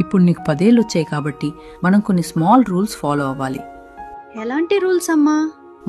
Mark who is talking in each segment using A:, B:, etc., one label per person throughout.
A: ఇప్పుడు నీకు 10 ఏళ్ళు వచ్చాయి కాబట్టి మనం కొన్ని స్మాల్ రూల్స్ ఫాలో అవ్వాలి.
B: ఎలాంటి రూల్స్ అమ్మా?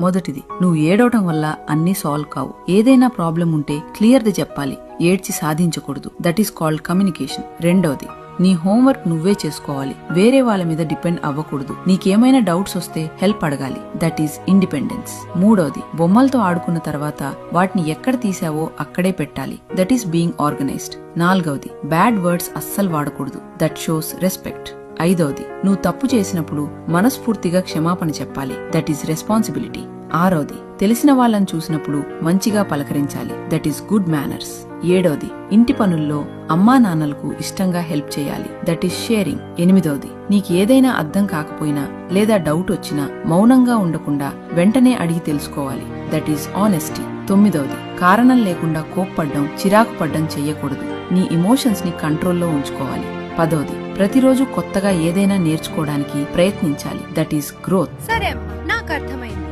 A: మొదటిది, నువ్వు ఏడవటం వల్ల అన్నీ సాల్వ్ కావు. ఏదైనా ప్రాబ్లం ఉంటే క్లియర్ది చెప్పాలి, ఏడ్చి సాధించకూడదు. That is called communication. రెండవది, నీ హోంవర్క్ నువ్వే చేసుకోవాలి, వేరే వాళ్ళ మీద డిపెండ్ అవ్వకూడదు. నీకేమైనా డౌట్స్ వస్తే హెల్ప్ అడగాలి. That is independence. మూడవది, బొమ్మలతో ఆడుకున్న తర్వాత వాటిని ఎక్కడ తీసావో అక్కడే పెట్టాలి. That is being organised. నాలుగవది, బ్యాడ్ వర్డ్స్ అస్సలు వాడకూడదు. That shows respect. ఐదవది, నువ్వు తప్పు చేసినప్పుడు మనస్ఫూర్తిగా క్షమాపణ చెప్పాలి. That is responsibility. ఆరవది, తెలిసిన వాళ్ళని చూసినప్పుడు మంచిగా పలకరించాలి. That is good manners. ఏడవది, ఇంటి పనుల్లో అమ్మా నాన్నలకు ఇష్టంగా హెల్ప్ చేయాలి. That is sharing. ఎనిమిదవది, నీకు ఏదైనా అర్థం కాకపోయినా లేదా డౌట్ వచ్చినా మౌనంగా ఉండకుండా వెంటనే అడిగి తెలుసుకోవాలి. That is honesty. తొమ్మిదవది, కారణం లేకుండా కోప్పడ్డం, చిరాకు పడ్డం చెయ్యకూడదు. నీ ఎమోషన్స్ ని కంట్రోల్లో ఉంచుకోవాలి. పదవది, ప్రతిరోజు కొత్తగా ఏదైనా నేర్చుకోవడానికి ప్రయత్నించాలి. That is growth.
B: సరే నాకు అర్థమైంది.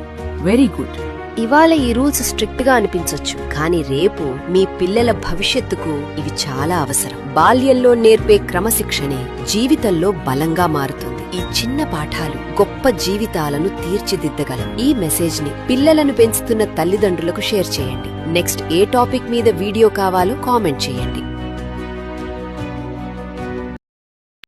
A: Very good.
C: ఇవాళ ఈ రూల్స్ స్ట్రిక్ట్ గా అనిపించొచ్చు, కానీ రేపు మీ పిల్లల భవిష్యత్తుకు ఇవి చాలా అవసరం. బాల్యంలో నేర్పే క్రమశిక్షణే జీవితంలో బలంగా మారుతుంది. ఈ చిన్న పాఠాలు గొప్ప జీవితాలను తీర్చిదిద్దగలవు. ఈ మెసేజ్ ని పిల్లలను పెంచుతున్న తల్లిదండ్రులకు షేర్ చేయండి. నెక్స్ట్ ఏ టాపిక్ మీద వీడియో కావాలో కామెంట్ చేయండి.